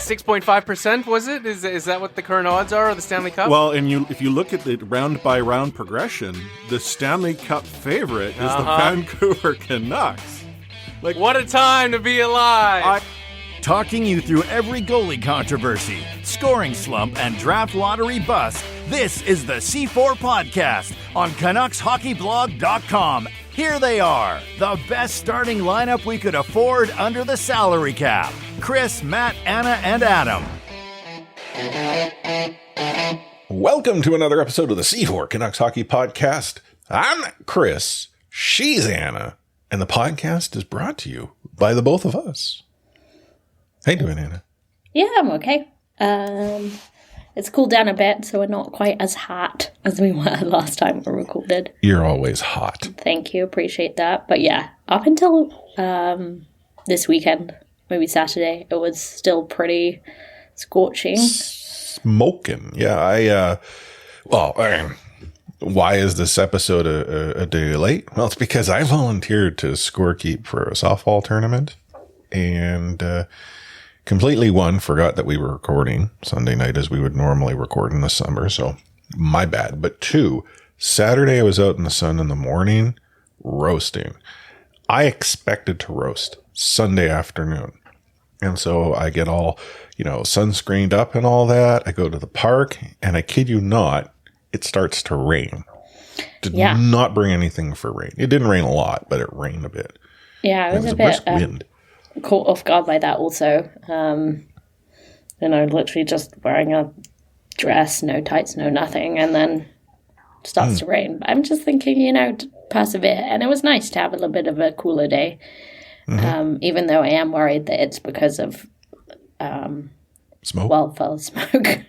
6.5%, was it? Is that what the current odds are of the Stanley Cup? Well, and if you look at the round-by-round progression, the Stanley Cup favorite is the Vancouver Canucks. Like, what a time to be alive! Talking you through every goalie controversy, scoring slump, and draft lottery bust, this is the C4 Podcast on CanucksHockeyBlog.com. Here they are, the best starting lineup we could afford under the salary cap. Chris, Matt, Anna, and Adam. Welcome to another episode of the C4 Canucks Hockey Podcast. I'm Chris, she's Anna, and the podcast is brought to you by the both of us. How you doing, Anna? Yeah, I'm okay. It's cooled down a bit, so we're not quite as hot as we were last time we recorded. You're always hot. Thank you, appreciate that. But yeah, up until this weekend, maybe Saturday, it was still pretty scorching. Smoking. Yeah, why is this episode a day late? Well, it's because I volunteered to scorekeep for a softball tournament and completely, forgot that we were recording Sunday night as we would normally record in the summer, so my bad. But two, Saturday I was out in the sun in the morning roasting. I expected to roast Sunday afternoon. And so I get all, sunscreened up and all that. I go to the park, and I kid you not, it starts to rain. Did not bring anything for rain. It didn't rain a lot, but it rained a bit. Yeah, it was a brisk bit wind. Caught off guard by that also. Literally just wearing a dress, no tights, no nothing, and then starts to rain. But I'm just thinking, to persevere. And it was nice to have a little bit of a cooler day, even though I am worried that it's because of smoke. Wildfire smoke.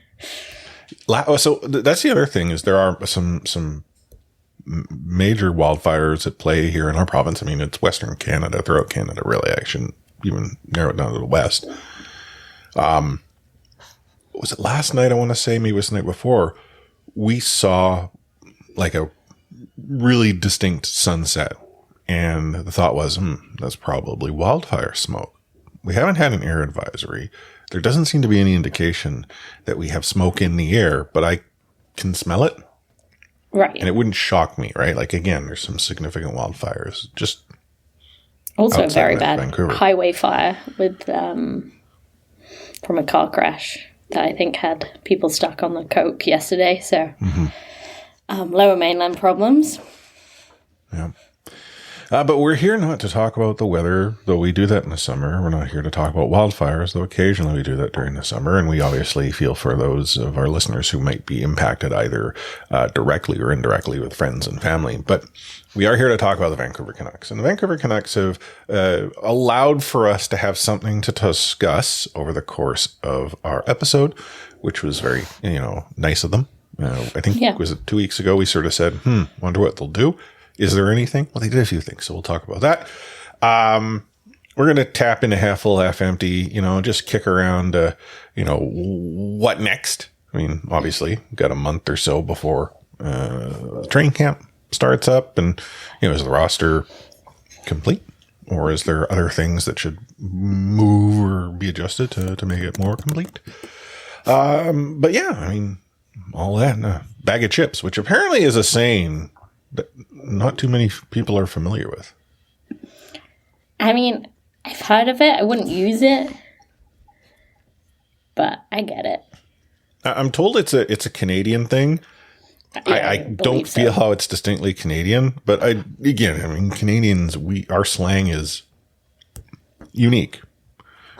So that's the other thing is there are some major wildfires at play here in our province. I mean, it's Western Canada, throughout Canada, really. I shouldn't even narrow it down to the West. Was it last night? I want to say maybe it was the night before. We saw like a really distinct sunset, and the thought was, that's probably wildfire smoke. We haven't had an air advisory. There doesn't seem to be any indication that we have smoke in the air, but I can smell it. Right. And it wouldn't shock me, right? Like, again, there's some significant wildfires. Just also very bad Vancouver. Highway fire with from a car crash that I think had people stuck on the coke yesterday. So lower mainland problems. Yeah. But we're here not to talk about the weather, though we do that in the summer. We're not here to talk about wildfires, though occasionally we do that during the summer. And we obviously feel for those of our listeners who might be impacted either directly or indirectly with friends and family. But we are here to talk about the Vancouver Canucks. And the Vancouver Canucks have allowed for us to have something to discuss over the course of our episode, which was very, nice of them. I think was it 2 weeks ago we sort of said, wonder what they'll do. Is there anything? Well, they did a few things, so we'll talk about that. We're going to tap into half full, half empty, just kick around, what next? I mean, obviously, we've got a month or so before training camp starts up, and, is the roster complete? Or is there other things that should move or be adjusted to make it more complete? But yeah, I mean, all that and a bag of chips, which apparently is a saying that not too many people are familiar with. I mean, I've heard of it. I wouldn't use it, but I get it. I'm told it's a Canadian thing. Yeah, I don't feel how it's distinctly Canadian, but Canadians, our slang is unique.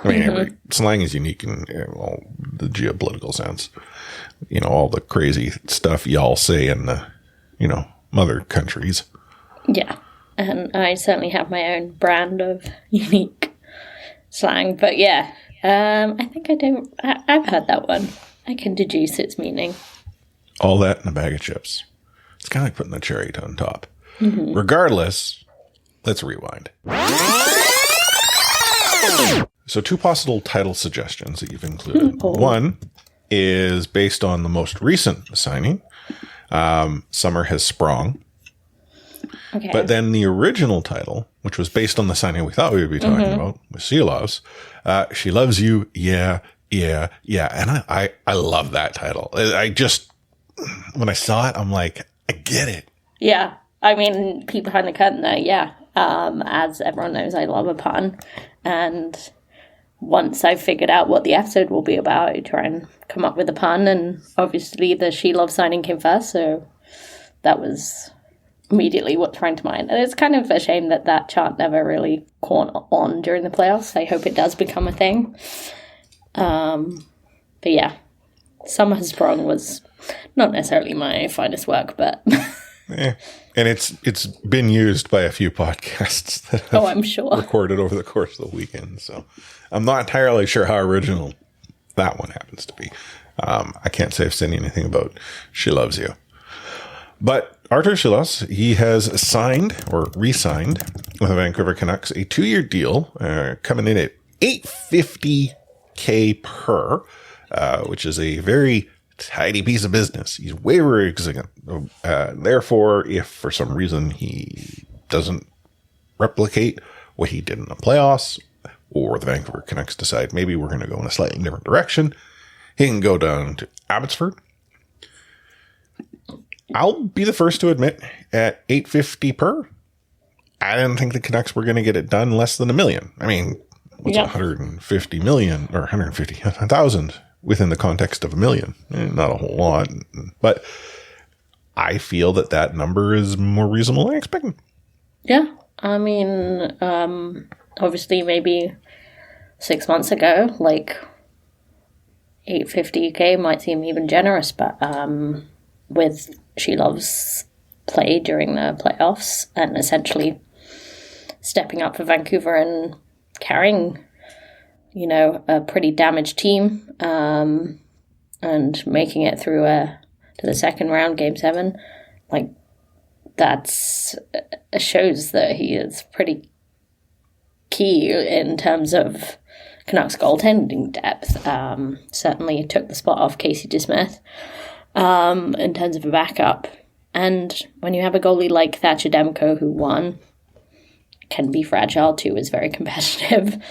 I mean, every slang is unique in all the geopolitical sense. All the crazy stuff y'all say in the, mother countries. Yeah. And I certainly have my own brand of unique slang. But yeah, I think I've heard that one. I can deduce its meaning. All that in a bag of chips. It's kind of like putting the cherry on top. Regardless, let's rewind. So 2 possible title suggestions that you've included. One is based on the most recent signing. Summer has sprung. Okay. But then the original title, which was based on the signing we thought we would be talking about, with Šilovs, She Loves You, Yeah, Yeah, and I love that title. I just, when I saw it, I'm like, I get it. Yeah, I mean, peek behind the curtain there, yeah. As everyone knows, I love a pun, and once I've figured out what the episode will be about, I try and come up with a pun, and obviously the Šilovs signing came first, so that was immediately what sprang to mind. And it's kind of a shame that chant never really caught on during the playoffs. I hope it does become a thing. But yeah, Summer Sprong was not necessarily my finest work, but... And it's been used by a few podcasts that have I'm sure. recorded over the course of the weekend. So I'm not entirely sure how original that one happens to be. I can't say I've seen anything about She Loves You. But Arturs Šilovs, he has signed or re-signed with the Vancouver Canucks a 2-year deal coming in at $850K per, which is a very tidy piece of business. He's waiver exempt. Therefore, if for some reason he doesn't replicate what he did in the playoffs, or the Vancouver Canucks decide maybe we're going to go in a slightly different direction, he can go down to Abbotsford. I'll be the first to admit, at $850 per, I didn't think the Canucks were going to get it done less than $1 million. I mean, what's 150 million or 150,000 within the context of $1 million? Not a whole lot, but I feel that number is more reasonable than I expected. Yeah, I mean, obviously maybe 6 months ago, like $850K might seem even generous, but with Šilovs' play during the playoffs and essentially stepping up for Vancouver and carrying, a pretty damaged team and making it through to the second round, Game 7, like that's shows that he is pretty key in terms of Canucks goaltending depth. Certainly took the spot off Casey DeSmith in terms of a backup. And when you have a goalie like Thatcher Demko, who one can be fragile, two is very competitive,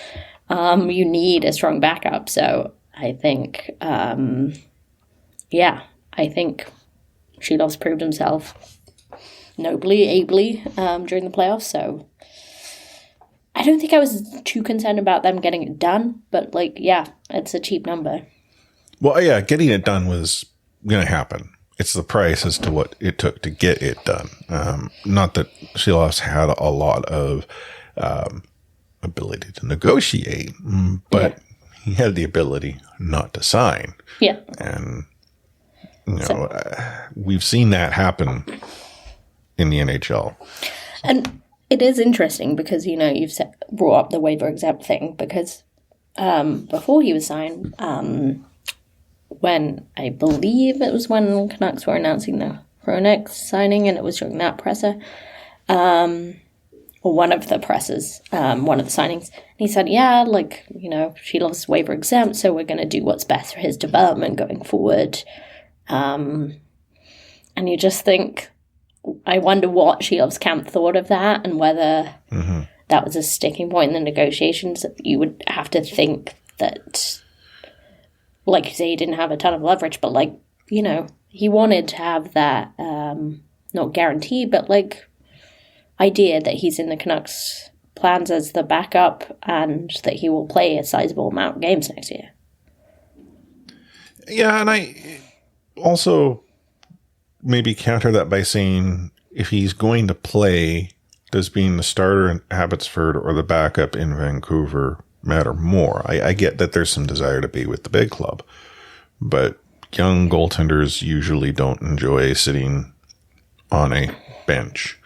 you need a strong backup. So I think, I think Šilovs proved himself nobly, ably during the playoffs. So I don't think I was too concerned about them getting it done, but it's a cheap number. Well, yeah, getting it done was going to happen. It's the price as to what it took to get it done. Not that Šilovs had a lot of ability to negotiate, but he had the ability not to sign. Yeah. And, we've seen that happen in the NHL. And it is interesting because, you've brought up the waiver exempt thing because before he was signed, when I believe it was when Canucks were announcing the Hronek signing, and it was during that presser, or one of the pressers, one of the signings. And he said, Šilovs waiver exempt, so we're going to do what's best for his development going forward. And you just think, I wonder what Šilovs camp thought of that and whether that was a sticking point in the negotiations. You would have to think that, like you say, he didn't have a ton of leverage, but he wanted to have that, not guarantee, but idea that he's in the Canucks plans as the backup and that he will play a sizable amount of games next year. Yeah, and I also maybe counter that by saying if he's going to play, does being the starter in Abbotsford or the backup in Vancouver matter more? I get that there's some desire to be with the big club, but young goaltenders usually don't enjoy sitting on a bench.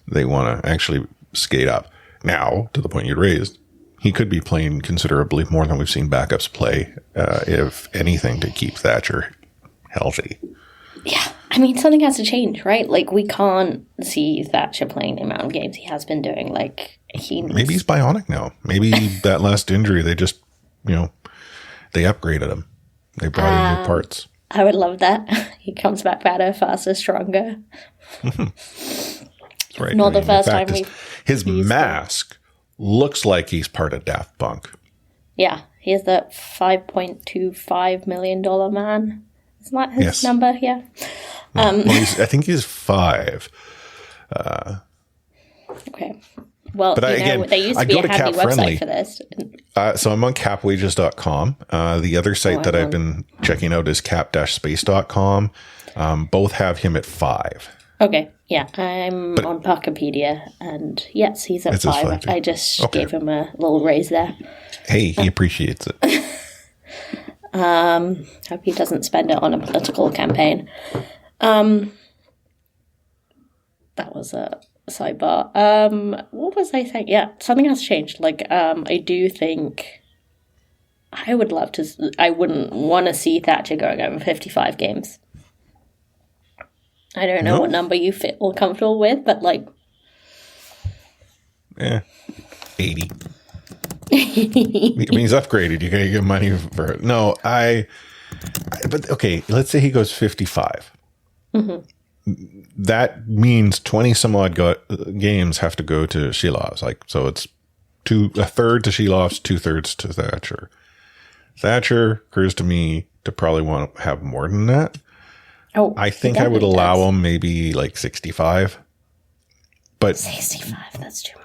They want to actually skate up. Now, to the point you raised, he could be playing considerably more than we've seen backups play, if anything, to keep Thatcher healthy. Yeah, I mean, something has to change, right? We can't see Thatcher playing the amount of games he has been doing. Maybe he's bionic now. Maybe that last injury, they just, they upgraded him. They brought in new parts. I would love that. He comes back better, faster, stronger. Right. Not the first time his mask looks like he's part of Daft Punk. Yeah, He is the $5.25 million man. Isn't that his number? Yeah. Well, I think he's 5. Okay. Well, but there used to be a handy website for this. So I'm on capwages.com. The other site that I've been checking out is cap-space.com. Both have him at 5. Okay. Yeah. I'm on Parkopedia, and yes, he's at 5. I just gave him a little raise there. Hey, he appreciates it. Hope he doesn't spend it on a political campaign. That was a sidebar. What was I saying? Yeah, something has changed. I do think I wouldn't want to see Thatcher going over 55 games. I don't know what number you feel comfortable with, but 80. I mean, he's upgraded. You gotta give money for it. No, but okay, let's say he goes 55. Mm-hmm. That means 20 some odd games have to go to Šilovs. So it's a third to Šilovs, 2/3 to Thatcher. Thatcher occurs to me to probably want to have more than that. Oh, I think I would allow him maybe 65. But 65, that's too many.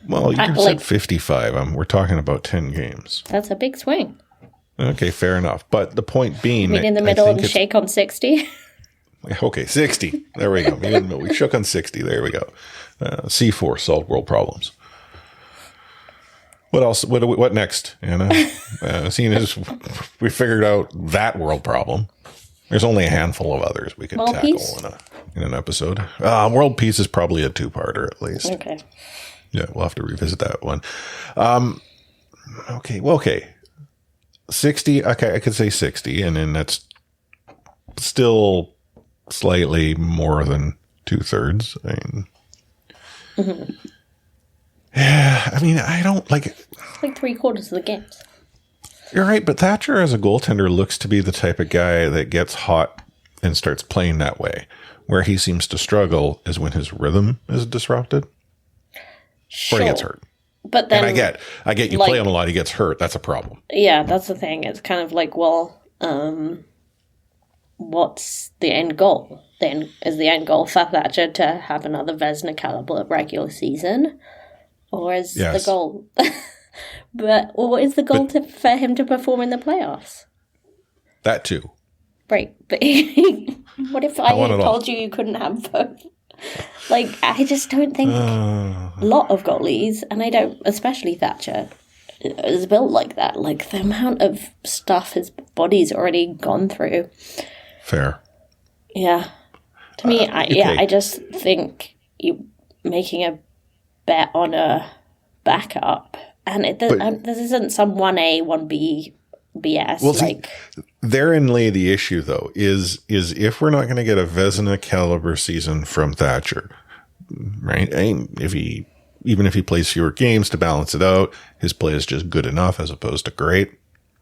Well, you said 55. We're talking about 10 games. That's a big swing. Okay, fair enough. But the point being, meet in the middle and shake on 60. Okay, 60. There we go. Meet in the middle. We shook on 60. There we go. C4, solve world problems. What else? What next, Anna? Seeing as we figured out that world problem, there's only a handful of others we could tackle in an episode. World peace is probably a 2-parter at least. Okay. Yeah, we'll have to revisit that one. Okay. 60. Okay, I could say 60, and then that's still slightly more than 2/3. I don't like it. It's 3/4 of the games. You're right, but Thatcher as a goaltender looks to be the type of guy that gets hot and starts playing that way. Where he seems to struggle is when his rhythm is disrupted. Sure. Or he gets hurt. But then, and I get you play him a lot, he gets hurt. That's a problem. Yeah, that's the thing. It's kind of what's the end goal? Then is the end goal for Thatcher to have another Vezina caliber regular season, or is the goal? But what is the goal for him to perform in the playoffs? That too. Right, but what if I told you couldn't have both? I just don't think a lot of goalies, and I don't, especially Thatcher, is built like that. The amount of stuff his body's already gone through. Fair. Yeah. To me, I just think you making a bet on a backup, and this isn't some 1A, 1B BS. Well, therein lay the issue, though, is if we're not going to get a Vezina caliber season from Thatcher, right? Even if he plays fewer games to balance it out, his play is just good enough as opposed to great.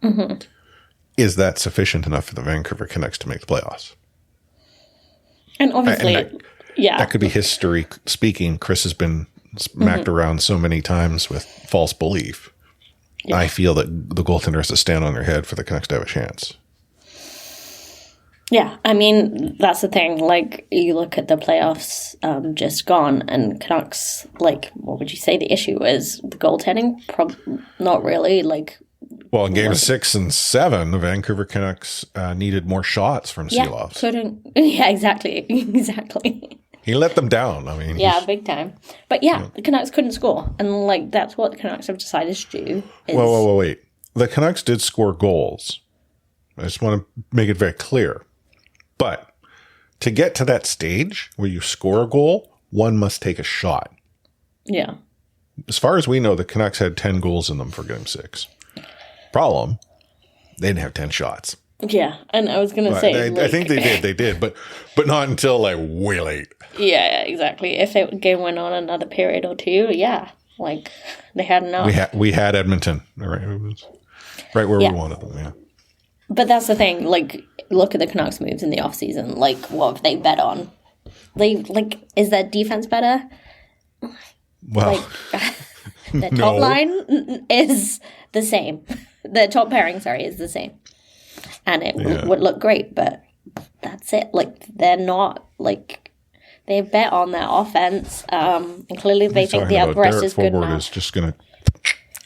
Mm-hmm. Is that sufficient enough for the Vancouver Canucks to make the playoffs? And obviously, that could be history speaking. Chris has been smacked around so many times with false belief. Yeah. I feel that the goaltender has to stand on their head for the Canucks to have a chance. Yeah, that's the thing. You look at the playoffs just gone, and Canucks, what would you say the issue is? The goaltending? Not really. Well, in Games 6 and 7, the Vancouver Canucks needed more shots from Šilovs. Yeah, exactly. He let them down. Big time. But the Canucks couldn't score. And that's what the Canucks have decided to do. Wait. The Canucks did score goals. I just want to make it very clear. But to get to that stage where you score a goal, one must take a shot. Yeah. As far as we know, the Canucks had 10 goals in them for Game 6. Problem, they didn't have 10 shots. Yeah, and I was going to say... I think they did, but not until way late. Yeah, exactly. If the game went on another period or two, they had enough. We had Edmonton, right? It was right where we wanted them, yeah. But that's the thing, look at the Canucks moves in the offseason. What have they bet on? Is their defense better? Well... the top line is the same. The top pairing, is the same. And it would look great, but that's it. Like, they're not, like, they bet on their offense. And clearly they think the Alvarez is good enough. Is just going to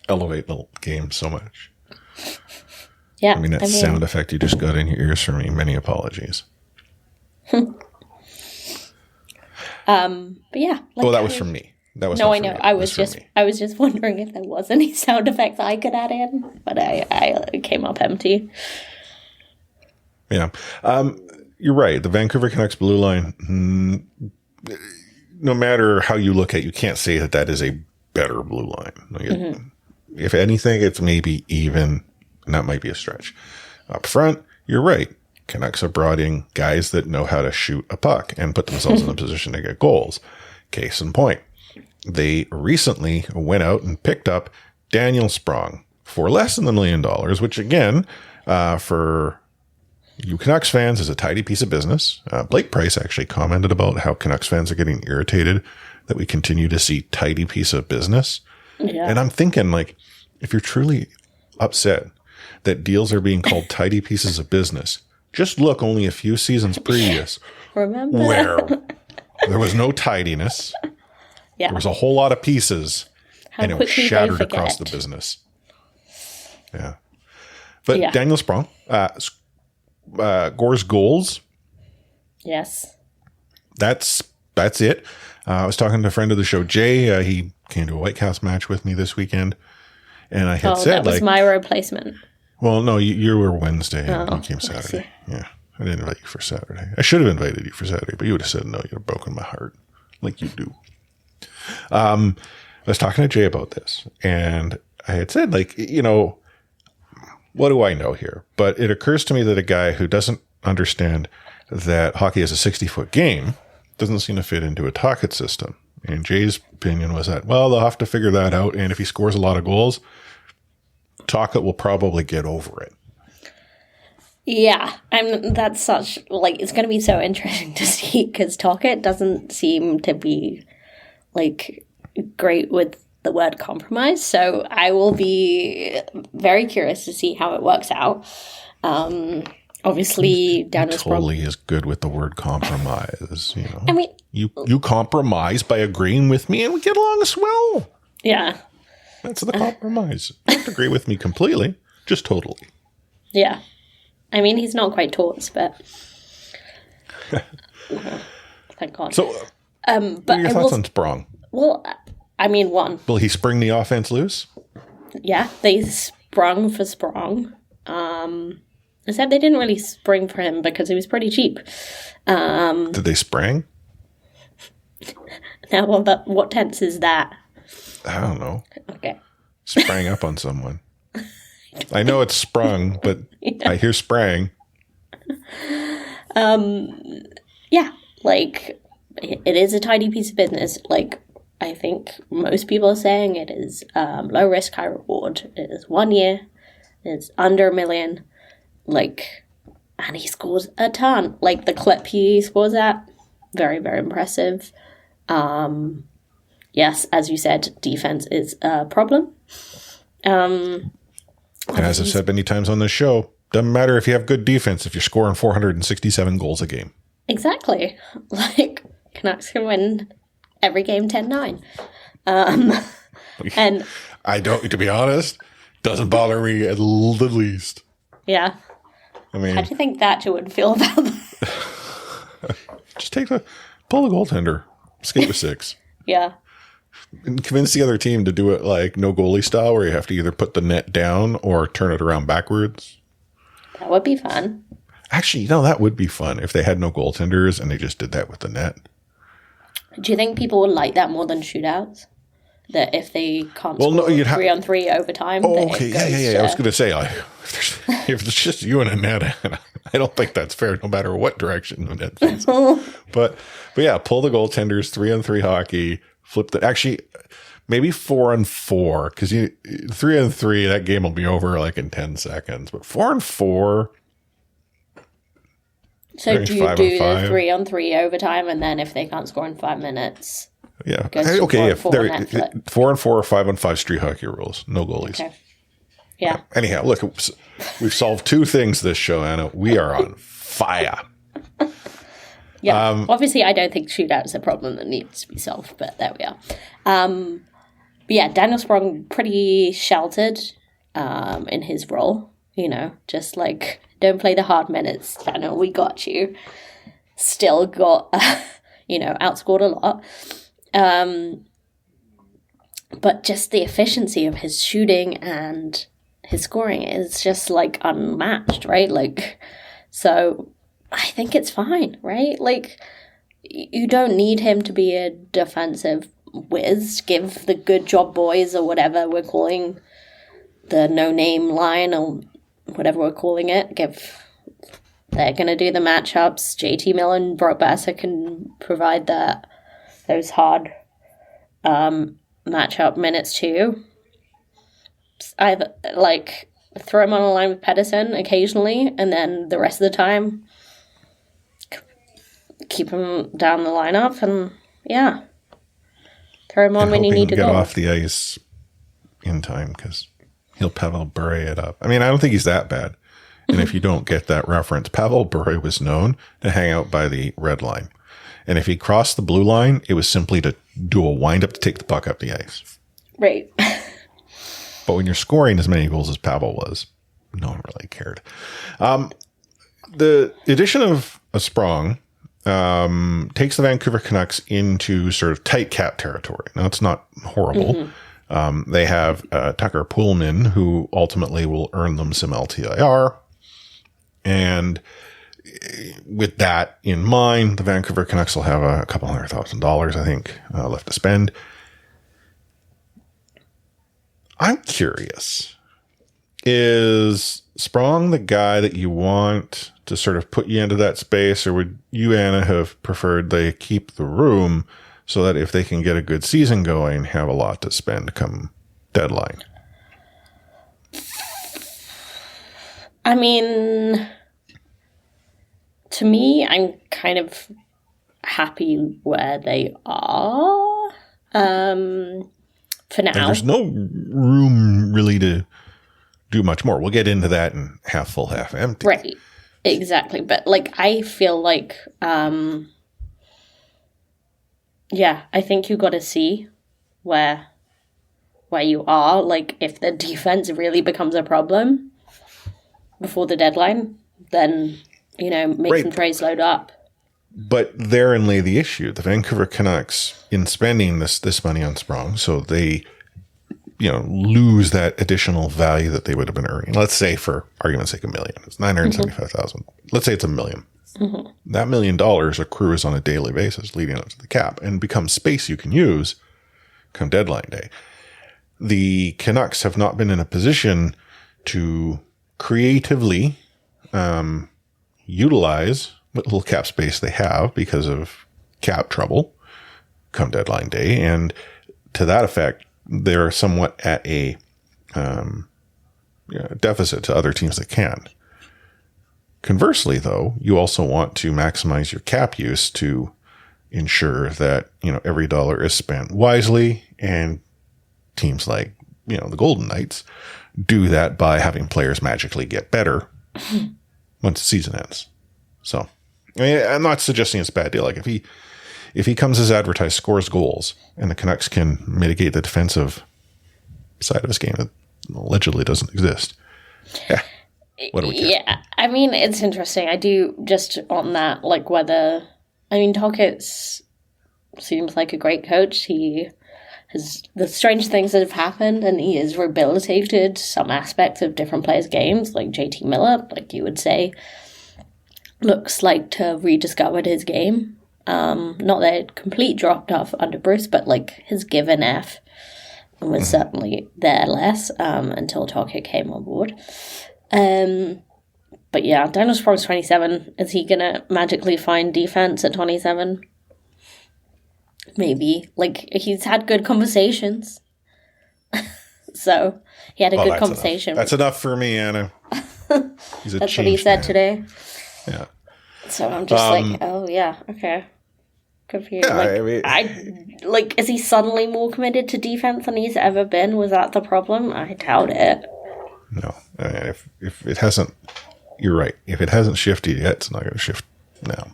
elevate the game so much. Yeah. I mean, sound effect you just got in your ears from me. Many apologies. But yeah. Like, that was from me. That was no, I know. Me. I was just wondering if there was any sound effects I could add in, but I came up empty. Yeah. You're right. The Vancouver Canucks blue line, no matter how you look at it, you can't say that is a better blue line. If anything, it's maybe even, and that might be a stretch. Up front, you're right. Canucks have brought in guys that know how to shoot a puck and put themselves in a position to get goals. Case in point, they recently went out and picked up Daniel Sprong for less than $1 million, which again, for you Canucks fans, is a tidy piece of business. Blake Price actually commented about how Canucks fans are getting irritated that we continue to see tidy piece of business. Yeah. And I'm thinking, like, if you're truly upset that deals are being called tidy pieces of business, just look only a few seasons previous. Remember? Where there was no tidiness. Yeah. There was a whole lot of pieces. And it was shattered across the business. Yeah. But Daniel Sprong scores goals. Yes. That's it. I was talking to a friend of the show, Jay. He came to a White House match with me this weekend. And I had said, that was my replacement. Well, no, you were Wednesday and you came Saturday. Yeah. I didn't invite you for Saturday. I should have invited you for Saturday, but you would have said no. You'd have broken my heart like you do. I was talking to Jay about this, and I had said, like, you know, what do I know here? But it occurs to me that a guy who doesn't understand that hockey is a 60-foot game doesn't seem to fit into a Tocchet system. And Jay's opinion was that, well, they'll have to figure that out. And if he scores a lot of goals, Tocchet will probably get over it. Yeah, that's such, like, it's going to be so interesting to see, because Tocchet doesn't seem to be, like, great with the word compromise. So I will be very curious to see how it works out. Obviously, Daniel Sprong totally is good with the word compromise. You know, I mean, you compromise by agreeing with me, and we get along as well. Yeah, that's the compromise. You don't agree with me completely, just totally. Yeah, I mean, he's not quite torts, but thank God. So, but what are your thoughts on Sprong? Well, I mean, one. Will he spring the offense loose? Yeah, they sprung for Sprong. Except they didn't really spring for him because he was pretty cheap. Did they sprang? Now, what tense is that? I don't know. Okay. Sprang up on someone. I know it's sprung, but yeah. I hear sprang. Yeah, like, it is a tidy piece of business. Like, I think most people are saying it is low risk, high reward. It is 1 year. It's under $1 million. Like, and he scores a ton. Like, the clip he scores at, very, very impressive. Yes, as you said, defense is a problem. As I've said many times on this show, doesn't matter if you have good defense if you're scoring 467 goals a game. Exactly. Like, Canucks can win every game 10-9. And I don't, to be honest, doesn't bother me at the least. Yeah. I mean, how do you think Thatcher would feel about that? Just pull the goaltender, skate with 6. Yeah. And convince the other team to do it like no goalie style, where you have to either put the net down or turn it around backwards. That would be fun. Actually, you know, that would be fun if they had no goaltenders and they just did that with the net. Do you think people would like that more than shootouts? That if they can't score 3-on-3 overtime? Oh, okay, yeah. I was going to say, if it's just you and a net, I don't think that's fair, no matter what direction the net faces. But yeah, pull the goaltenders, 3-on-3 hockey, flip the, actually, maybe 4-on-4, because 3-on-3, that game will be over like in 10 seconds. But 4-on-4. So do you do the 3-on-3 overtime, and then if they can't score in 5 minutes? Yeah. Okay. If they're 4-on-4 or 5-on-5 street hockey rules, no goalies. Okay. Yeah. Anyhow, look, we've solved two things this show, Anna. We are on fire. Yeah. Obviously, I don't think shootout is a problem that needs to be solved, but there we are. But yeah, Daniel Sprong pretty sheltered in his role. You know, just like, don't play the hard minutes, Daniel. We got you. Still got, outscored a lot. But just the efficiency of his shooting and his scoring is just like unmatched, right? Like, so I think it's fine, right? Like, you don't need him to be a defensive whiz. Give the good job boys, or whatever we're calling the no-name line, or whatever we're calling it. They're going to do the matchups. JT Miller and Brock Besser can provide those hard matchup minutes too. Either like throw him on a line with Pedersen occasionally, and then the rest of the time keep him down the lineup, and yeah, throw him on when you need to get go off the ice in time, because he'll Pavel Bure it up. I mean, I don't think he's that bad. And if you don't get that reference, Pavel Bure was known to hang out by the red line. And if he crossed the blue line, it was simply to do a wind-up to take the puck up the ice. Right. But when you're scoring as many goals as Pavel was, no one really cared. The addition of a Sprong takes the Vancouver Canucks into sort of tight cap territory. Now, it's not horrible. They have Tucker Poolman, who ultimately will earn them some LTIR. And with that in mind, the Vancouver Canucks will have a couple $100,000, I think, left to spend. I'm curious, is Sprong the guy that you want to sort of put you into that space, or would you, Anna, have preferred they keep the room so that if they can get a good season going, have a lot to spend come deadline? I mean, to me, I'm kind of happy where they are for now. And there's no room really to do much more. We'll get into that in half full, half empty. Right, exactly. But like, I feel like, I think you got to see where you are. Like, if the defense really becomes a problem before the deadline, then, make some trades load up. But therein lay the issue. The Vancouver Canucks, in spending this money on Sprong, so they, lose that additional value that they would have been earning. Let's say, for argument's sake, $1 million. It's $975,000. Let's say it's $1 million. That $1 million accrues on a daily basis leading up to the cap and becomes space you can use come deadline day. The Canucks have not been in a position to creatively utilize what little cap space they have because of cap trouble come deadline day. And to that effect, they're somewhat at a deficit to other teams that can. Conversely, though, you also want to maximize your cap use to ensure that, every dollar is spent wisely, and teams like, the Golden Knights do that by having players magically get better once the season ends. So, I mean, I'm not suggesting it's a bad deal. Like, if he comes as advertised, scores goals, and the Canucks can mitigate the defensive side of his game that allegedly doesn't exist. Yeah. What do we care? Yeah, I mean, it's interesting. I do, just on that, like, Tocchet seems like a great coach. He has the strange things that have happened, and he has rehabilitated some aspects of different players' games, like JT Miller, like you would say, looks like to rediscovered his game. Not that it complete dropped off under Bruce, but like his give and F was certainly there less until Tocchet came on board. But yeah, Daniel Sprong's 27. Is he gonna magically find defense at 27? Maybe. Like, he's had good conversations. So he had a good conversation. That's enough for me, Anna. That's what he said today. Yeah. So I'm just like, oh yeah, okay. Good for you. Yeah, is he suddenly more committed to defense than he's ever been? Was that the problem? I doubt it. No. And if it hasn't, you're right. If it hasn't shifted yet, it's not going to shift now.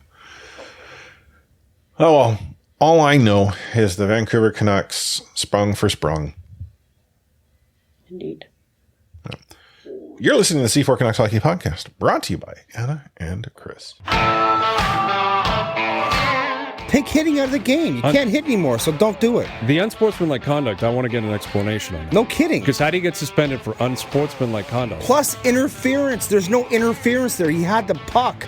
Oh, well. All I know is the Vancouver Canucks sprung for sprung. Indeed. You're listening to the C4 Canucks Hockey Podcast, brought to you by Anna and Chris. Take hitting out of the game. You can't hit anymore, so don't do it. The unsportsmanlike conduct, I want to get an explanation on that. No kidding. Because how do you get suspended for unsportsmanlike conduct? Plus interference. There's no interference there. He had the puck.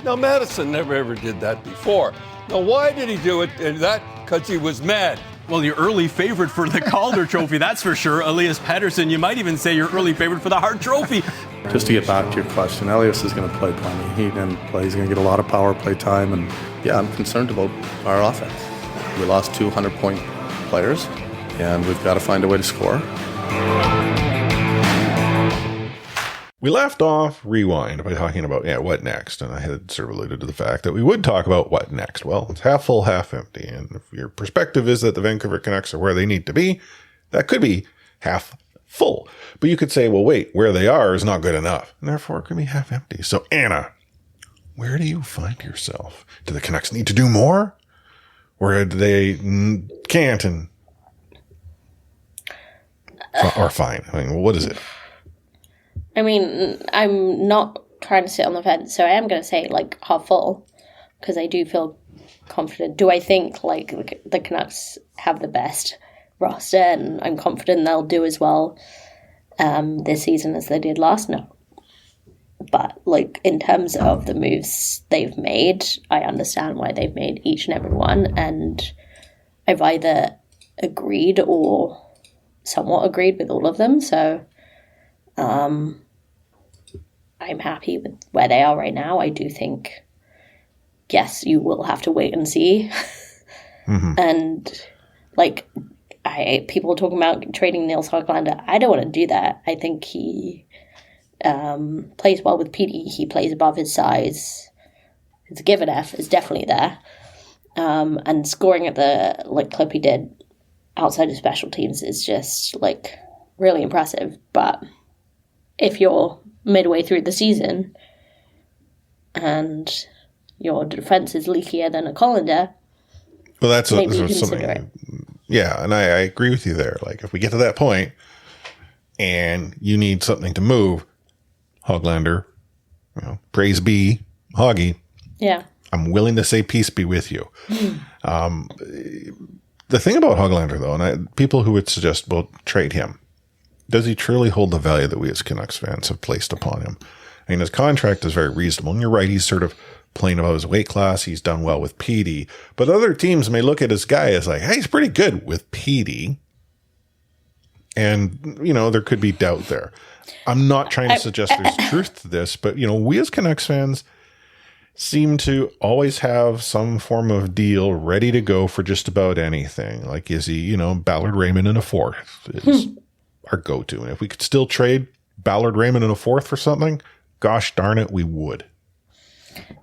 Now, Madison never ever did that before. Now, why did he do it? And that because he was mad. Well, your early favorite for the Calder Trophy, that's for sure. Elias Pettersson, you might even say your early favorite for the Hart Trophy. Just to get back to your question, Elias is going to play plenty. He didn't play. He's going to get a lot of power play time. And, yeah, I'm concerned about our offense. We lost 200-point players, and we've got to find a way to score. We left off rewind by talking about, what next? And I had sort of alluded to the fact that we would talk about what next. Well, it's half full, half empty. And if your perspective is that the Vancouver Canucks are where they need to be, that could be half full. But you could say, well, wait, where they are is not good enough. And therefore, it could be half empty. So, Anna, where do you find yourself? Do the Canucks need to do more? Or do they can't and... or fine? I mean, what is it? I mean, I'm not trying to sit on the fence, so I am going to say, half full, because I do feel confident. Do I think, the Canucks have the best roster, and I'm confident they'll do as well this season as they did last? No. But, in terms of the moves they've made, I understand why they've made each and every one, and I've either agreed or somewhat agreed with all of them, so... I'm happy with where they are right now. I do think, yes, you will have to wait and see. Mm-hmm. And, people talking about trading Nils Höglander. I don't want to do that. I think he plays well with PD. He plays above his size. His give and F is definitely there. And scoring at the clip he did outside of special teams is just, really impressive. But if you're midway through the season and your defense is leakier than a colander, well, that's maybe you something. consider it. Yeah, and I agree with you there. If we get to that point and you need something to move, Höglander, praise be, Hoggy. Yeah. I'm willing to say peace be with you. The thing about Höglander, though, and people who would suggest, well, trade him. Does he truly hold the value that we as Canucks fans have placed upon him? I mean, his contract is very reasonable. And you're right, he's sort of playing above his weight class. He's done well with PD. But other teams may look at this guy as hey, he's pretty good with PD. And, there could be doubt there. I'm not trying to suggest there's truth to this, but, we as Canucks fans seem to always have some form of deal ready to go for just about anything. Is he, Ballard Raymond in a fourth is our go-to. And if we could still trade Ballard Raymond in a fourth for something, gosh darn it, we would.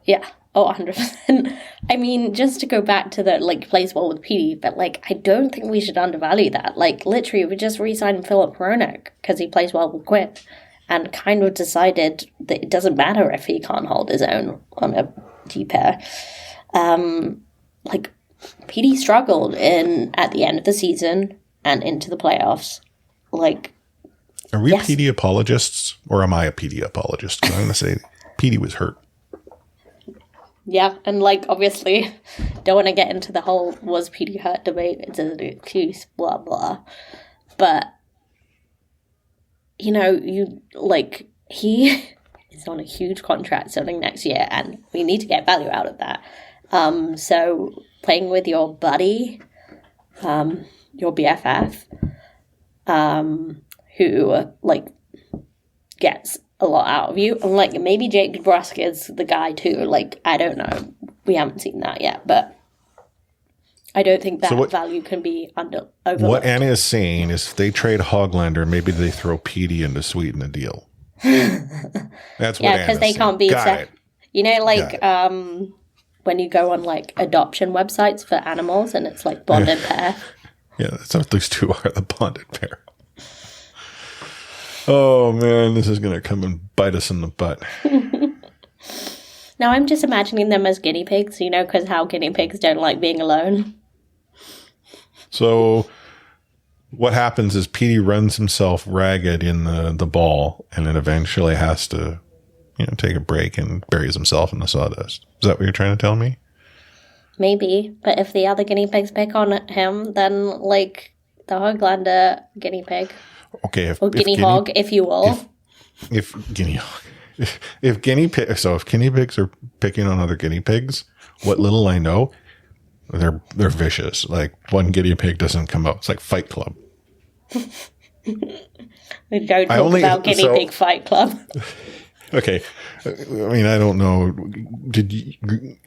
Yeah. Oh, 100%. I mean, just to go back to the, plays well with PD, but, I don't think we should undervalue that. Literally, we just re-signed Philip Hronek because he plays well with Quinn and kind of decided that it doesn't matter if he can't hold his own on a D-pair. PD struggled at the end of the season and into the playoffs. Are we PD apologists, or am I a PD apologist? Because I'm going to say PD was hurt. Yeah, and obviously, don't want to get into the whole was PD hurt debate. It's an excuse, blah blah. But he is on a huge contract starting next year, and we need to get value out of that. So playing with your buddy, your BFF. Who gets a lot out of you, and maybe Jake DeBrusk is the guy too. I don't know, we haven't seen that yet, but I don't think that value can be overlooked. What Anna is saying is, if they trade Höglander, maybe they throw PD in to sweeten the deal. That's what because they can't be. When you go on adoption websites for animals, and it's bonded pair. Yeah, that's what those two are, the bonded pair. Oh, man, this is going to come and bite us in the butt. Now I'm just imagining them as guinea pigs, because how guinea pigs don't like being alone. So what happens is Petey runs himself ragged in the ball and then eventually has to, take a break and buries himself in the sawdust. Is that what you're trying to tell me? Maybe, but if the other guinea pigs pick on him, then, the Hoglander guinea pig. Okay. Or guinea hog, if you will. If guinea pigs are picking on other guinea pigs, what little I know, they're vicious. Like, one guinea pig doesn't come out. It's like Fight Club. We don't talk about guinea pig Fight Club. Okay. I mean, I don't know. Did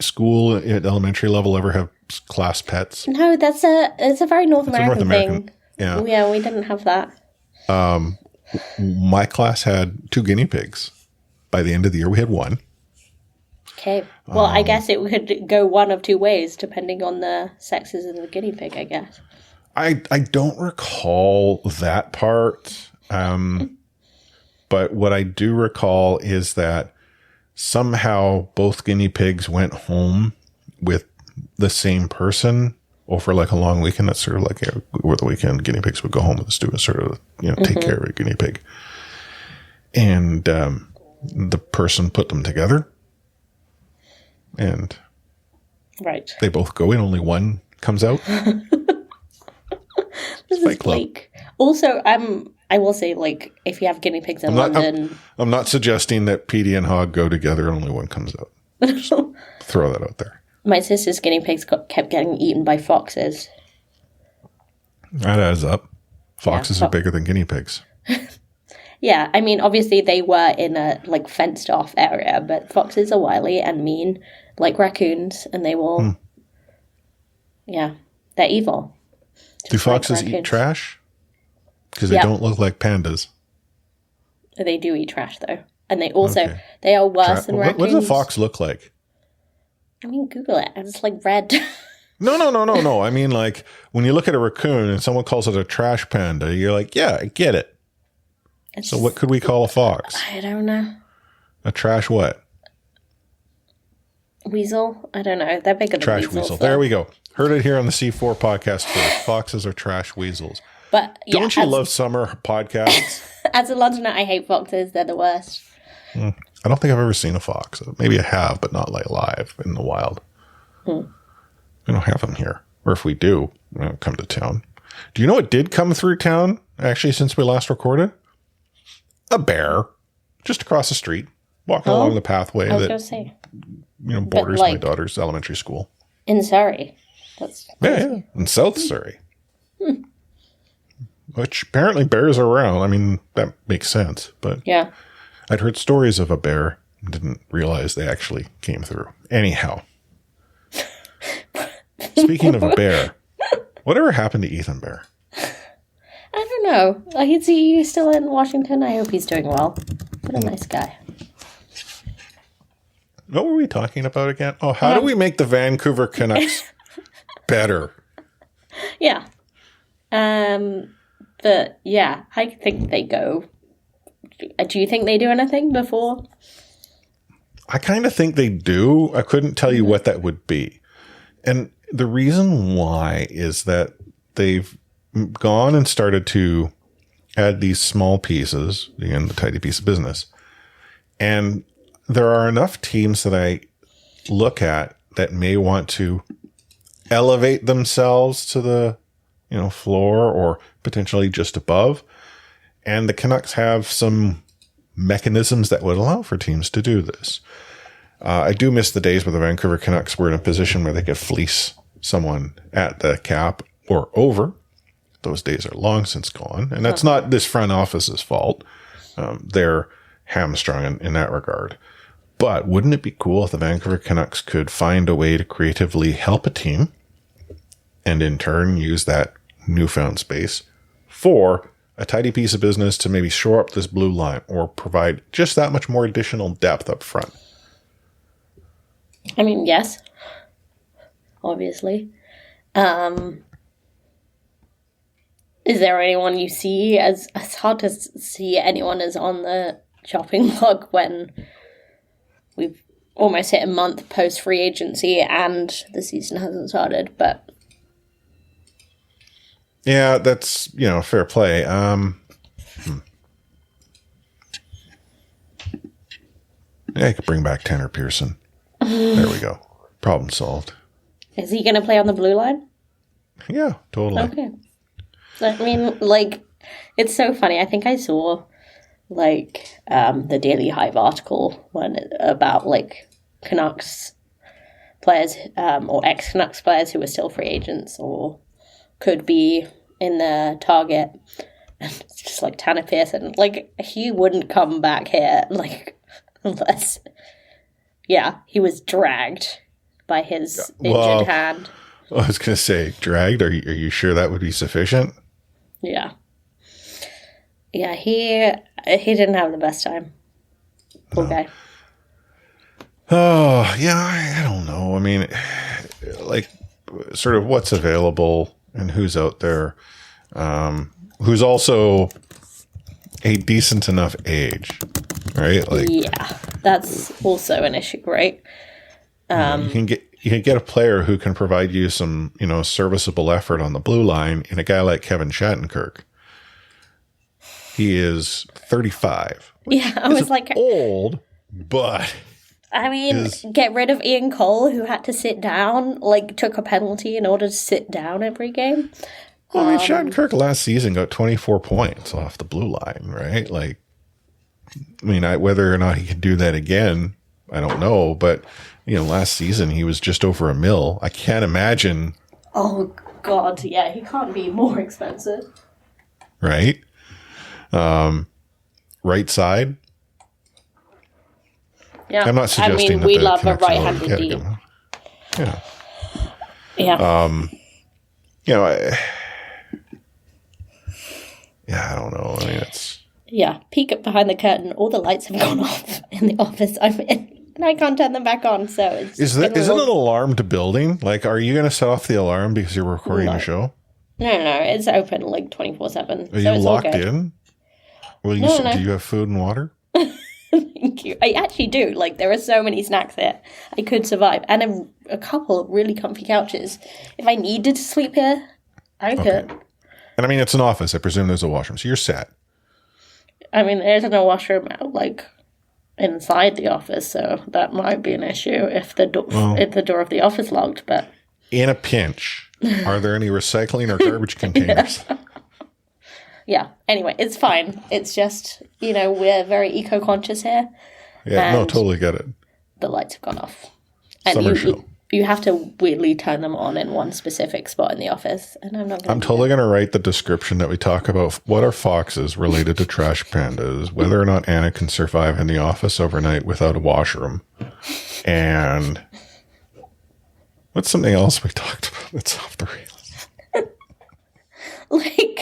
school at elementary level ever have class pets? No, it's a very North American thing. Yeah. Yeah, we didn't have that. My class had 2 guinea pigs. By the end of the year, we had 1. Okay. Well, I guess it could go one of 2 ways, depending on the sexes of the guinea pig, I guess. I don't recall that part. But what I do recall is that somehow both guinea pigs went home with the same person over like a long weekend. That's sort of like over the weekend, guinea pigs would go home with the students, sort of, take care of a guinea pig. And the person put them together. And right, they both go in, only one comes out. This is bleak. Also, I will say, if you have guinea pigs in London... I'm not suggesting that Petey and Hog go together and only one comes out. Just throw that out there. My sister's guinea pigs kept getting eaten by foxes. That adds up. Foxes are bigger than guinea pigs. Yeah, I mean, obviously they were in a, fenced-off area, but foxes are wily and mean, like raccoons, and they will... Yeah, they're evil. Do foxes eat trash? Because they don't look like pandas. They do eat trash, though. And they also, they are worse than raccoons. What does a fox look like? I mean, Google it. It's red. No. I mean, when you look at a raccoon and someone calls it a trash panda, you're like, yeah, I get it. So what could we call a fox? I don't know. A trash what? Weasel? I don't know. They're bigger than trash weasels. Weasel. There we go. Heard it here on the C4 podcast first. Foxes are trash weasels. But don't you love summer podcasts? As a Londoner, I hate foxes. They're the worst. I don't think I've ever seen a fox. Maybe I have, but not live in the wild. We don't have them here. Or if we do, we don't come to town. Do you know what did come through town, actually, since we last recorded? A bear. Just across the street. Walking along the pathway that borders my daughter's elementary school. In Surrey. That's yeah, in South Surrey. Which apparently bears are around. I mean, that makes sense. But yeah, I'd heard stories of a bear. Didn't realize they actually came through. Anyhow. Speaking of a bear, whatever happened to Ethan Bear? I don't know. Is he still in Washington? I hope he's doing well. What a nice guy. What were we talking about again? Oh, how do we make the Vancouver Canucks better? Yeah. But yeah, I think they go. Do you think they do anything before? I kind of think they do. I couldn't tell you what that would be. And the reason why is that they've gone and started to add these small pieces, again, the tidy piece of business. And there are enough teams that I look at that may want to elevate themselves to the, floor or potentially just above. And the Canucks have some mechanisms that would allow for teams to do this. I do miss the days where the Vancouver Canucks were in a position where they could fleece someone at the cap or over. Those days are long since gone. And that's not this front office's fault. They're hamstrung in that regard. But wouldn't it be cool if the Vancouver Canucks could find a way to creatively help a team and in turn use that newfound space for a tidy piece of business to maybe shore up this blue line or provide just that much more additional depth up front? I mean, yes, obviously. Is there anyone you see as it's hard to see anyone as on the chopping block when we've almost hit a month post free agency and the season hasn't started, but yeah, that's, fair play. Yeah, I could bring back Tanner Pearson. There we go. Problem solved. Is he going to play on the blue line? Yeah, totally. Okay. I mean, like, it's so funny. I think I saw, like, the Daily Hive article about, like, Canucks players or ex-Canucks players who were still free agents or could be in the target. And it's just like Tanner Pearson. Like, he wouldn't come back here, like, unless, he was dragged by his injured hand. I was going to say, dragged? Are you sure that would be sufficient? Yeah. Yeah, he didn't have the best time. Poor guy. Oh, yeah, I don't know. I mean, like, sort of what's available and who's out there, who's also a decent enough age, right? Like, yeah, that's also an issue, right? You can get a player who can provide you some, serviceable effort on the blue line in a guy like Kevin Shattenkirk. He is 35. Yeah, I was like old, but I mean, get rid of Ian Cole, who had to sit down, like took a penalty in order to sit down every game. Well, I mean, Shattenkirk last season got 24 points off the blue line, right? Like, I mean, whether or not he can do that again, I don't know, but last season he was just over $1 million. I can't imagine. Oh God, yeah, he can't be more expensive, right? Right side. Yeah, I'm not suggesting we that love a Canucks right-handed D. Yeah. I don't know. I mean, it's peek up behind the curtain. All the lights have gone off in the office I'm in, and I can't turn them back on. So it's is it an alarmed building? Like, are you going to set off the alarm because you're recording a show? No, it's open like 24/7. Are you locked in? Well, no. Do you have food and water? Thank you. I actually do. Like, there are so many snacks here. I could survive. And a couple of really comfy couches. If I needed to sleep here, I could. And I mean, it's an office. I presume there's a washroom. So you're set. I mean, there isn't a washroom like inside the office, so that might be an issue if the door of the office locked. But in a pinch, are there any recycling or garbage containers? Yeah. Anyway, it's fine. It's just, we're very eco-conscious here. Yeah, no, totally get it. The lights have gone off. And Summer show. You have to weirdly turn them on in one specific spot in the office. And I'm totally going to write the description that we talk about. What are foxes related to trash pandas? Whether or not Anna can survive in the office overnight without a washroom. And what's something else we talked about that's off the rails? Like...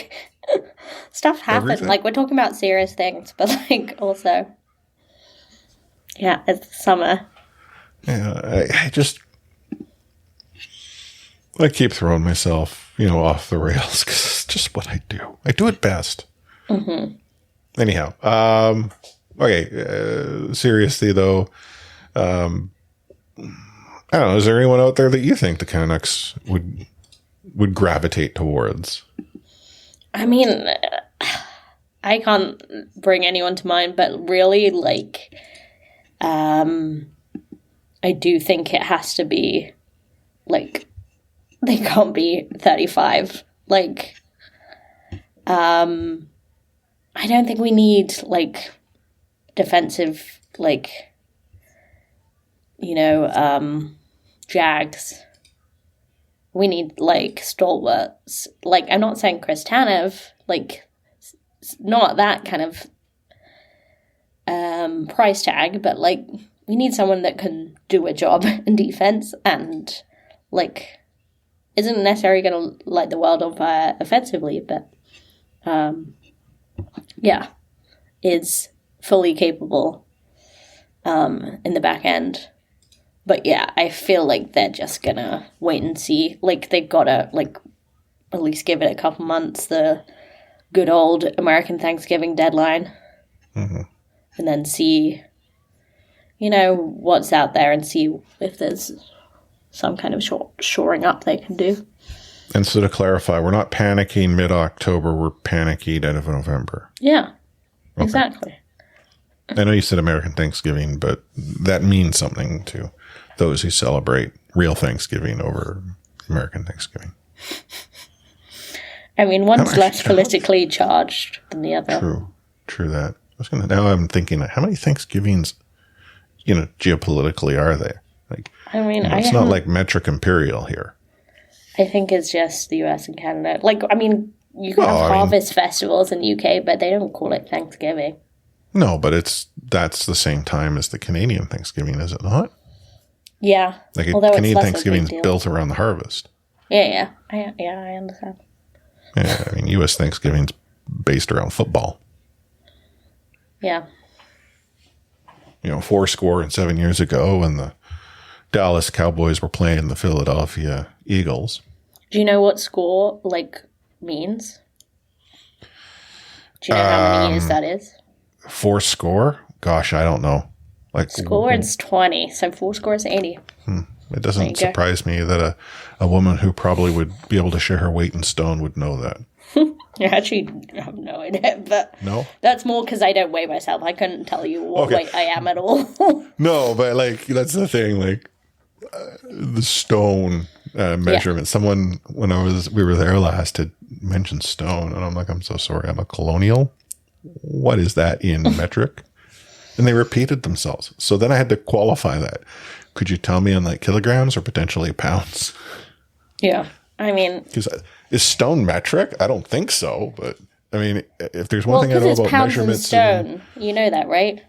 Stuff happens. Everything. Like, we're talking about serious things, but, like, also... Yeah, it's summer. Yeah, I keep throwing myself, off the rails because it's just what I do. I do it best. Mm-hmm. Anyhow, okay, seriously, though, I don't know, is there anyone out there that you think the Canucks would gravitate towards? I mean, I can't bring anyone to mind, but really, like, I do think it has to be, like, they can't be 35. Like, I don't think we need, like, defensive, like, Jags. We need, like, stalwarts. Like, I'm not saying Chris Tanev, like, not that kind of price tag, but, like, we need someone that can do a job in defense and, like, isn't necessarily going to light the world on fire offensively, but, is fully capable in the back end. But yeah, I feel like they're just gonna wait and see. Like, they've gotta, like, at least give it a couple months. The good old American Thanksgiving deadline. Mm-hmm. And then see, what's out there and see if there's some kind of shoring up they can do. And so to clarify, we're not panicking mid-October, we're panicking end of November. Yeah, okay. Exactly. I know you said American Thanksgiving, but that means something to those who celebrate real Thanksgiving over American Thanksgiving. I mean, one's less politically charged than the other. True that. Now I'm thinking, how many Thanksgivings, geopolitically are there? Like, I mean, it's not like metric imperial here. I think it's just the US and Canada. Like, I mean, you can have harvest festivals in the UK, but they don't call it Thanksgiving. No, but that's the same time as the Canadian Thanksgiving, is it not? Yeah. Like Canadian Thanksgiving is built around the harvest. Yeah. I understand. Yeah, I mean, U.S. Thanksgiving's based around football. Yeah. 7 years ago when the Dallas Cowboys were playing the Philadelphia Eagles. Do you know what score, means? Do you know how many years that is? 4 score? Gosh, I don't know. Score is 20, so 4 score is 80. It doesn't surprise me that a woman who probably would be able to share her weight in stone would know that. I actually have no idea, but no? That's more because I don't weigh myself. I couldn't tell you what weight I am at all. No, but that's the thing. The stone measurement. Yeah. Someone when we were there last had mentioned stone, and I'm like, I'm so sorry, I'm a colonial. What is that in metric? And they repeated themselves. So then I had to qualify that. Could you tell me in kilograms or potentially pounds? Yeah. I mean, because is stone metric? I don't think so. But I mean, if there's one thing I know about measurements, and stone, you know that, right?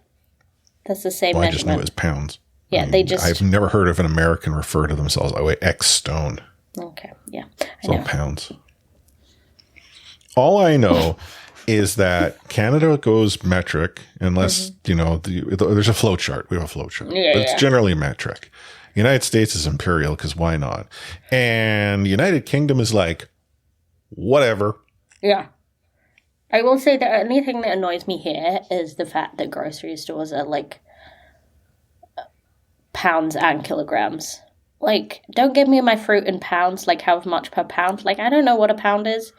That's the same measurement. I just knew it was pounds. Yeah, I've never heard of an American refer to themselves. I weigh X stone. Okay, yeah, it's all pounds. All I know is that Canada goes metric unless there's a flow chart. We have a flow chart, but it's generally metric. United States is imperial because why not? And the United Kingdom is whatever. Yeah. I will say the only thing that annoys me here is the fact that grocery stores are pounds and kilograms. Don't give me my fruit in pounds, how much per pound. I don't know what a pound is.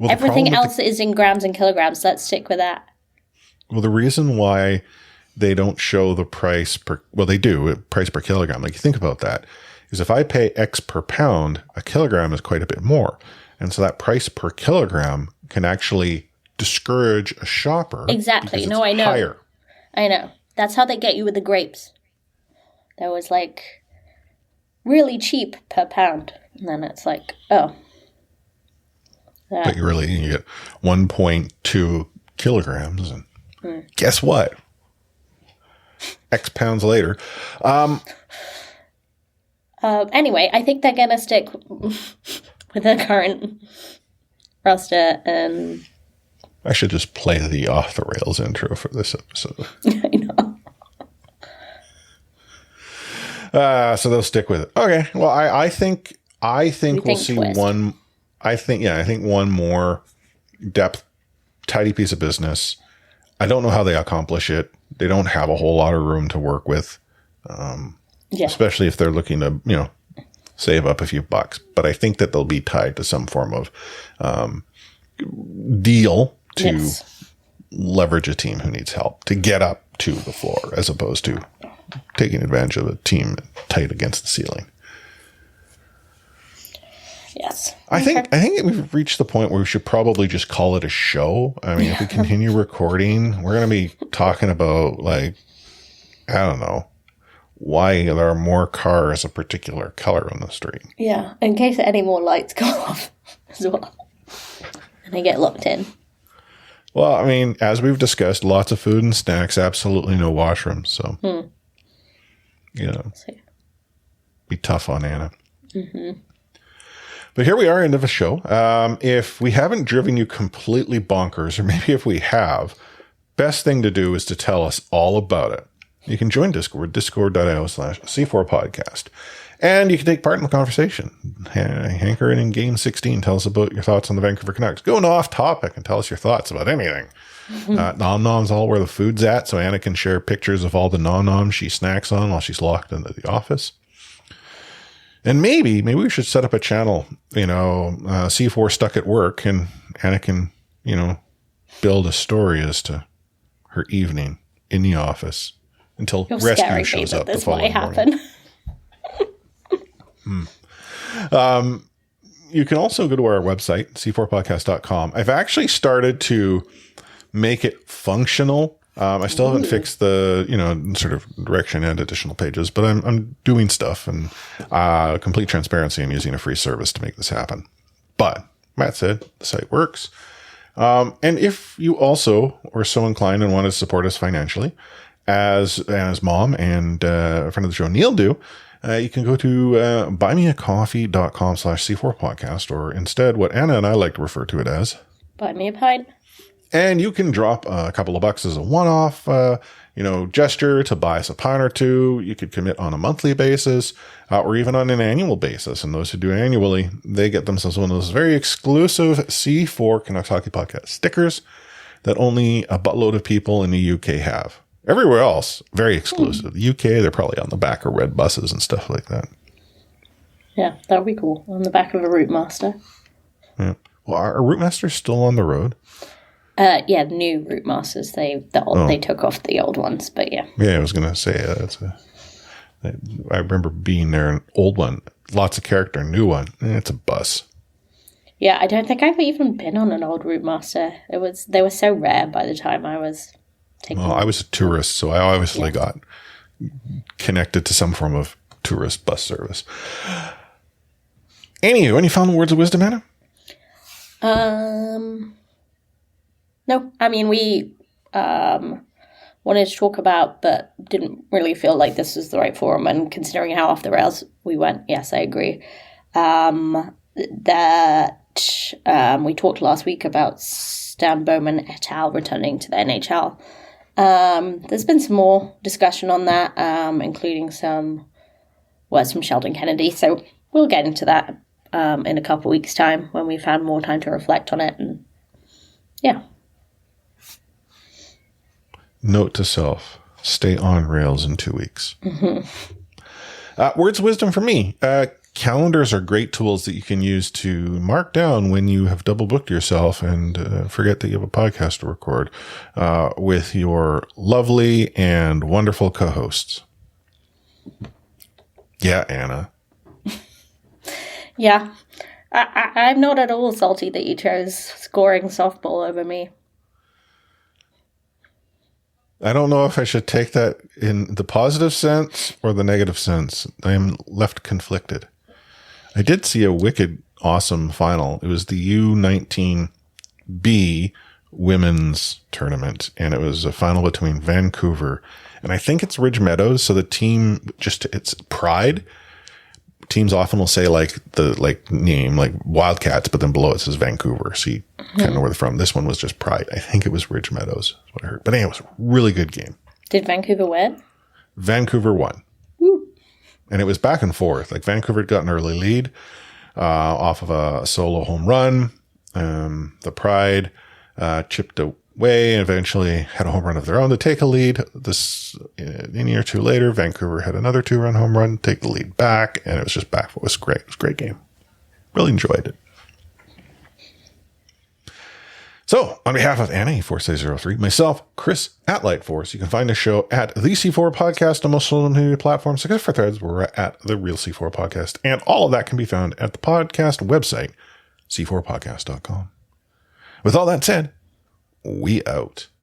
Everything else is in grams and kilograms. Let's stick with that. Well, the reason why they don't show the price they do, price per kilogram. You think about that, is if I pay X per pound, a kilogram is quite a bit more. And so that price per kilogram can actually discourage a shopper. Exactly. No, I know. Higher. I know. That's how they get you with the grapes. There was really cheap per pound. And then it's oh. But you get 1.2 kilograms. And guess what? X pounds later. Anyway, I think they're going to stick with the current roster. And I should just play the off the rails intro for this episode. I know. So they'll stick with it. Okay. Well, I think we'll see one. I think one more depth, tidy piece of business. I don't know how they accomplish it. They don't have a whole lot of room to work with, especially if they're looking to, save up a few bucks. But I think that they'll be tied to some form of deal to leverage a team who needs help to get up to the floor, as opposed to taking advantage of a team tight against the ceiling. Yes. I think we've reached the point where we should probably just call it a show. I mean, if we continue recording, we're going to be talking about I don't know, why there are more cars a particular color on the street. Yeah, in case any more lights go off as well. And they get locked in. Well, I mean, as we've discussed, lots of food and snacks, absolutely no washrooms. So, be tough on Anna. Mm-hmm. But here we are, end of a show. If we haven't driven you completely bonkers, or maybe if we have, best thing to do is to tell us all about it. You can join Discord, discord.io/C4podcast. And you can take part in the conversation. Hanker in Game 16. Tell us about your thoughts on the Vancouver Canucks. Going off topic and tell us your thoughts about anything. Nom-Nom's all where the food's at, so Anna can share pictures of all the Nom-Noms she snacks on while she's locked into the office. And maybe we should set up a channel, C4 Stuck at Work, and Anna can, build a story as to her evening in the office until rescue shows up the following morning. You can also go to our website, c4podcast.com. I've actually started to make it functional. I still haven't fixed the, sort of direction and additional pages, but I'm doing stuff, and complete transparency, I'm using a free service to make this happen. But Matt said the site works. And if you also were so inclined and wanted to support us financially, as Anna's mom and a friend of the show, Neil, do, you can go to buymeacoffee.com/C4podcast, or instead what Anna and I like to refer to it as Buy me a pint. And you can drop a couple of bucks as a one-off, gesture to buy us a pint or two. You could commit on a monthly basis, or even on an annual basis. And those who do annually, they get themselves one of those very exclusive C4 Canucks Hockey Podcast stickers that only a buttload of people in the UK have. Everywhere else, very exclusive. The UK, they're probably on the back of red buses and stuff like that. Yeah, that would be cool. On the back of a Route Master. Yeah. Well, are Route Masters still on the road? Yeah, new Route Masters. They took off the old ones, but yeah. Yeah, I was going to say I remember being there, an old one, lots of character, new one. It's a bus. Yeah, I don't think I've even been on an old Route Master. They were so rare by the time I was taking. Well, I was a tourist, so I obviously got connected to some form of tourist bus service. Anywho, any final words of wisdom, Anna? No, I mean, we wanted to talk about, but didn't really feel like this was the right forum. And considering how off the rails we went, yes, I agree. That we talked last week about Stan Bowman et al. Returning to the NHL. There's been some more discussion on that, including some words from Sheldon Kennedy. So we'll get into that in a couple weeks' time when we've had more time to reflect on it. And yeah. Note to self, stay on rails in 2 weeks. Mm-hmm. Words of wisdom for me. Calendars are great tools that you can use to mark down when you have double booked yourself and forget that you have a podcast to record with your lovely and wonderful co-hosts. Yeah, Anna. Yeah. I'm not at all salty that you chose scoring softball over me. I don't know if I should take that in the positive sense or the negative sense. I am left conflicted. I did see a wicked awesome final. It was the U19B women's tournament, and it was a final between Vancouver and I think it's Ridge Meadows. So the team it's Pride. Teams often will say the name like Wildcats, but then below it says Vancouver. So you kind of know where they're from. This one was just Pride. I think it was Ridge Meadows, is what I heard. But anyway, it was a really good game. Did Vancouver win? Vancouver won. Woo. And it was back and forth. Like Vancouver had got an early lead off of a solo home run. The Pride chipped away and eventually had a home run of their own to take a lead. A year or two later, Vancouver had another 2-run home run, take the lead back, and it was just back. It was great. It was a great game. Really enjoyed it. So, on behalf of Anna, E4C03, myself, Chris at Lightforce, you can find the show at the C4 Podcast on most social media platforms. Except for Threads, we're at the Real C4 Podcast, and all of that can be found at the podcast website, c4podcast.com. With all that said, we out.